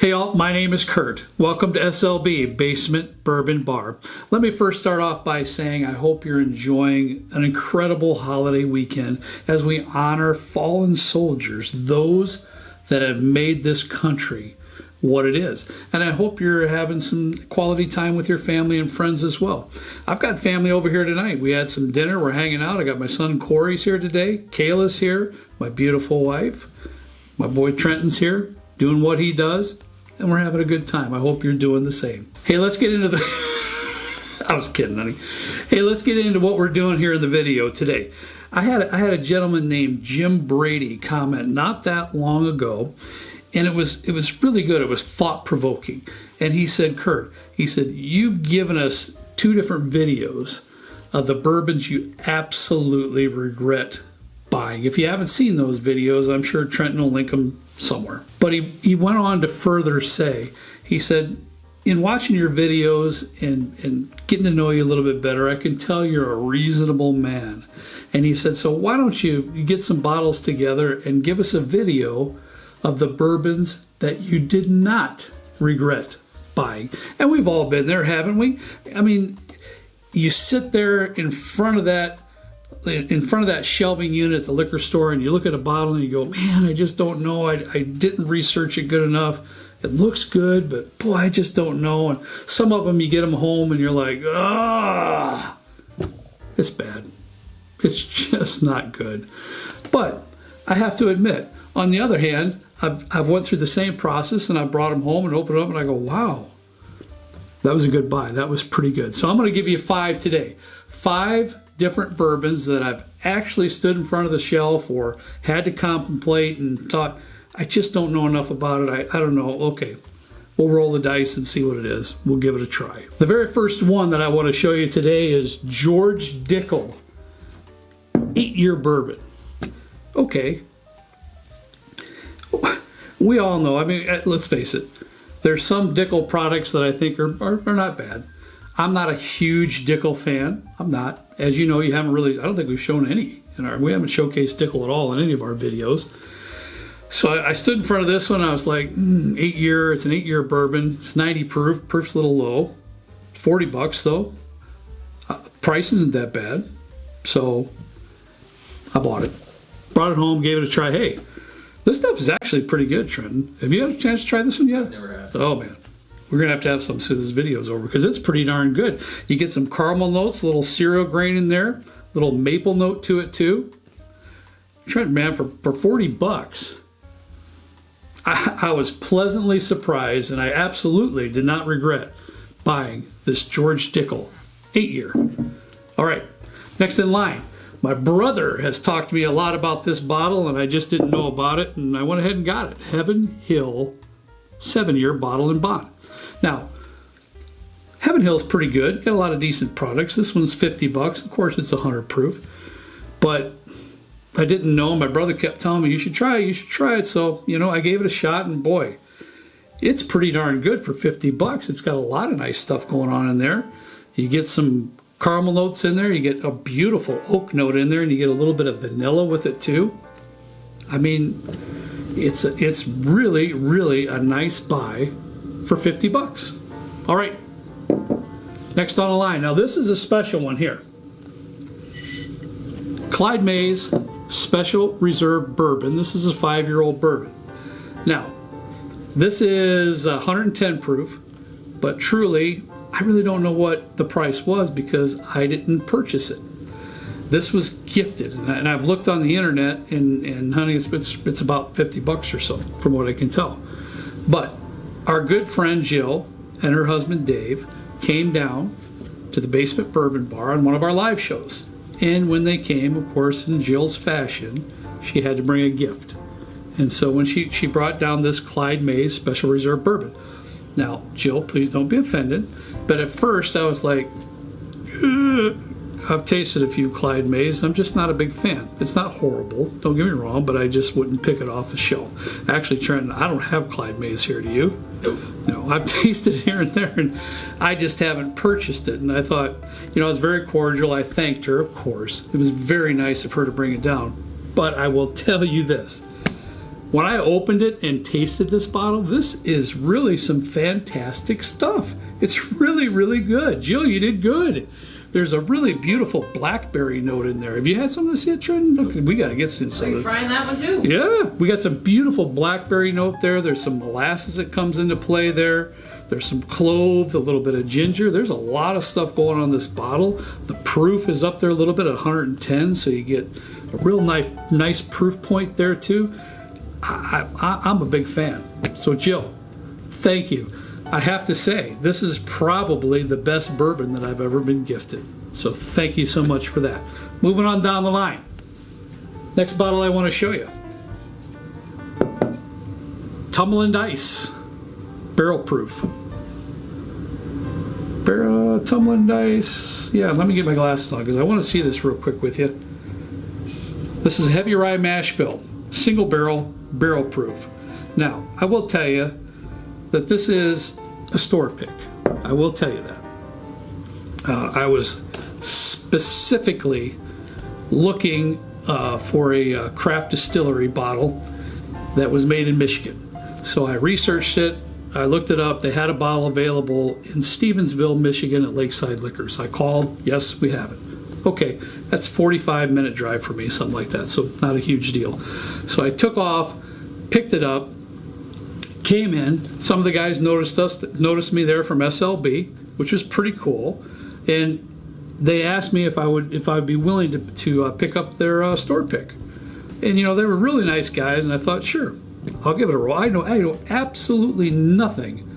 Hey all, my name is Kurt. Welcome to SLB, Basement Bourbon Bar. Let me first start off by saying I hope you're enjoying an incredible holiday weekend as we honor fallen soldiers, those that have made this country what it is. And I hope you're having some quality time with your family and friends as well. I've got family over here tonight. We had some dinner. We're hanging out. I got my son Corey's here today. Kayla's here. My beautiful wife. My boy Trenton's here doing what he does. And we're having a good time. I hope you're doing the same. Hey, let's get into the... I was kidding, honey. Hey, let's get into what we're doing here in the video today. I had a gentleman named Jim Brady comment not that long ago, and it was really good. It was thought-provoking. And he said, Kurt, he said, you've given us 2 different videos of the bourbons you absolutely regret buying. If you haven't seen those videos, I'm sure Trenton will link them somewhere. But he went on to further say, he said, in watching your videos and getting to know you a little bit better, I can tell you're a reasonable man. And he said, so why don't you get some bottles together and give us a video of the bourbons that you did not regret buying. And we've all been there, haven't we? I mean, you sit there in front of that shelving unit at the liquor store and you look at a bottle and you go, man, I just don't know. I didn't research it good enough. It looks good, but boy, I just don't know. And some of them, you get them home and you're like, ah, it's bad. It's just not good. But I have to admit, on the other hand, I've went through the same process and I brought them home and opened them up and I go, wow, that was a good buy. That was pretty good. So I'm going to give you 5 today. 5 different bourbons that I've actually stood in front of the shelf or had to contemplate and thought, I just don't know enough about it. I don't know. Okay, we'll roll the dice and see what it is. We'll give it a try. The very first one that I want to show you today is George Dickle 8-year bourbon. Okay. We all know, I mean, let's face it, there's some Dickle products that I think are not bad. I'm not a huge Dickle fan. I'm not. As you know, I don't think we've shown any we haven't showcased Dickle at all in any of our videos. So I stood in front of this one and I was like, 8-year, it's an 8-year bourbon. It's 90 proof. Proof's a little low. $40 though. Price isn't that bad. So I bought it. Brought it home, gave it a try. Hey, this stuff is actually pretty good, Trenton. Have you had a chance to try this one yet? Never have. Oh, man. We're going to have some as soon as this video's over because it's pretty darn good. You get some caramel notes, a little cereal grain in there, little maple note to it too. Trenton, man, for $40, I was pleasantly surprised and I absolutely did not regret buying this George Dickle 8-year. All right, next in line. My brother has talked to me a lot about this bottle and I just didn't know about it and I went ahead and got it. Heaven Hill 7-year bottle and bond. Now, Heaven Hill's pretty good. Got a lot of decent products. This one's $50. Of course, it's 100 proof. But I didn't know. My brother kept telling me, you should try it, you should try it. So, I gave it a shot and boy, it's pretty darn good for $50. It's got a lot of nice stuff going on in there. You get some caramel notes in there. You get a beautiful oak note in there and you get a little bit of vanilla with it too. I mean, it's really, really a nice buy for $50. All right, next on the line. Now this is a special one here. Clyde Mays Special Reserve Bourbon. This is a 5-year-old bourbon. Now, this is 110 proof, but truly, I really don't know what the price was because I didn't purchase it. This was gifted, and I've looked on the internet, and honey, it's about $50 or so, from what I can tell. But our good friend Jill and her husband Dave came down to the Basement Bourbon Bar on one of our live shows. And when they came, of course, in Jill's fashion, she had to bring a gift. And so when she brought down this Clyde Mays Special Reserve Bourbon. Now, Jill, please don't be offended, but at first I was like, ugh. I've tasted a few Clyde Mays. I'm just not a big fan. It's not horrible, don't get me wrong, but I just wouldn't pick it off the shelf. Actually, Trenton, I don't have Clyde Mays here. Do you? Nope. No, I've tasted here and there, and I just haven't purchased it. And I thought, I was very cordial. I thanked her, of course. It was very nice of her to bring it down. But I will tell you this. when I opened it and tasted this bottle, this is really some fantastic stuff. It's really, really good. Jill, you did good. There's a really beautiful blackberry note in there. Have you had some of this yet, Trent? Okay, we got to get some of Are you this. trying that one too? Yeah, we got some beautiful blackberry note there. There's some molasses that comes into play there. There's some clove, a little bit of ginger. There's a lot of stuff going on in this bottle. The proof is up there a little bit at 110, so you get a real nice proof point there too. I'm a big fan. So Jill, thank you. I have to say, this is probably the best bourbon that I've ever been gifted. So thank you so much for that. Moving on down the line. Next bottle I want to show you. Tumble and Dice. Barrel proof. Tumble and Dice. Yeah, let me get my glasses on because I want to see this real quick with you. This is a heavy rye mash bill. Single barrel, barrel proof. Now, I will tell you that this is a store pick. I will tell you that. I was specifically looking for a craft distillery bottle that was made in Michigan. So I researched it. I looked it up. They had a bottle available in Stevensville, Michigan at Lakeside Liquors. I called. Yes, we have it. Okay, that's 45-minute drive for me, something like that. So not a huge deal. So I took off, picked it up, came in. Some of the guys noticed me there from SLB, which was pretty cool, and they asked me if I would be willing to pick up their store pick. And you know, they were really nice guys, and I thought, sure, I'll give it a roll. I know absolutely nothing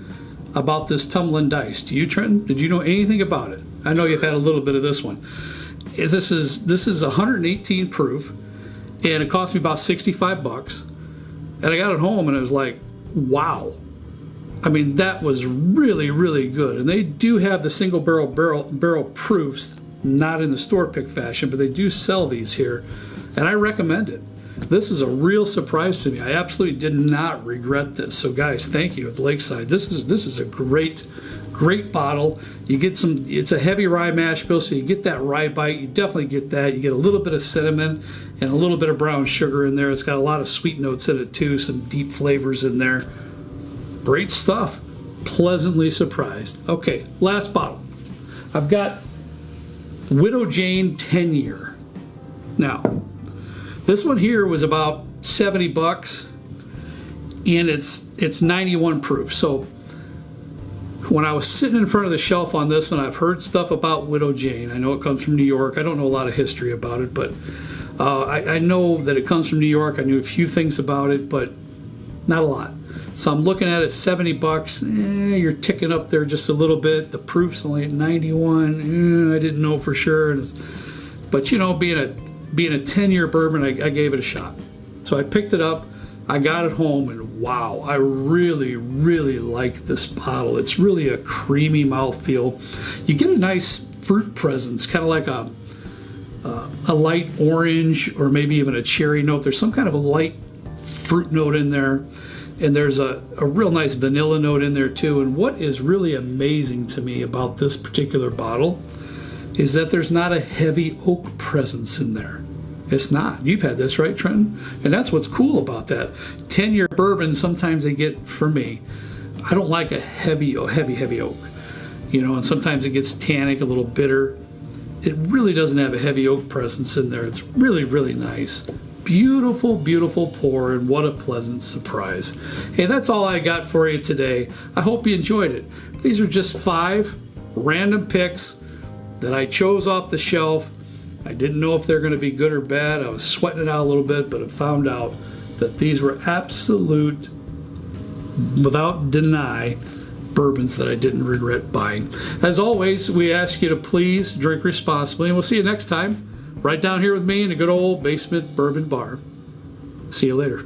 about this Tumble and Dice. Do you, Trenton? Did you know anything about it? I know you've had a little bit of this one. This is 118 proof, and it cost me about 65 bucks. And I got it home, and it was like, wow. I mean, that was really, really good. And they do have the single barrel proofs, not in the store pick fashion, but they do sell these here, and I recommend it. This is a real surprise to me. I absolutely did not regret this. So guys, thank you at Lakeside. This is a great bottle. You get some, it's a heavy rye mash bill, so you get that rye bite. You definitely get that. You get a little bit of cinnamon and a little bit of brown sugar in there. It's got a lot of sweet notes in it too, some deep flavors in there. Great stuff. Pleasantly surprised. Okay, last bottle. I've got Widow Jane 10-year. Now, this one here was about 70 bucks, and it's 91 proof. So when I was sitting in front of the shelf on this one, I've heard stuff about Widow Jane. I know it comes from New York. I don't know a lot of history about it, but I know that it comes from New York. I knew a few things about it, but not a lot. So I'm looking at it, 70 bucks. You're ticking up there just a little bit. The proof's only at 91. I didn't know for sure. But you know, being a 10-year bourbon, I gave it a shot. So I picked it up, I got it home, and wow, I really, really like this bottle. It's really a creamy mouthfeel. You get a nice fruit presence, kind of like a light orange or maybe even a cherry note. There's some kind of a light fruit note in there, and there's a real nice vanilla note in there too. And what is really amazing to me about this particular bottle is that there's not a heavy oak presence in there. It's not. You've had this, right, Trenton? And that's what's cool about that. 10-year bourbon, sometimes they get, for me, I don't like a heavy oak. You know, and sometimes it gets tannic, a little bitter. It really doesn't have a heavy oak presence in there. It's really, really nice. Beautiful, beautiful pour, and what a pleasant surprise. Hey, that's all I got for you today. I hope you enjoyed it. These are just 5 random picks that I chose off the shelf. I didn't know if they're going to be good or bad. I was sweating it out a little bit, but I found out that these were absolute, without deny, bourbons that I didn't regret buying. As always, we ask you to please drink responsibly, and we'll see you next time right down here with me in a good old basement bourbon bar. See you later.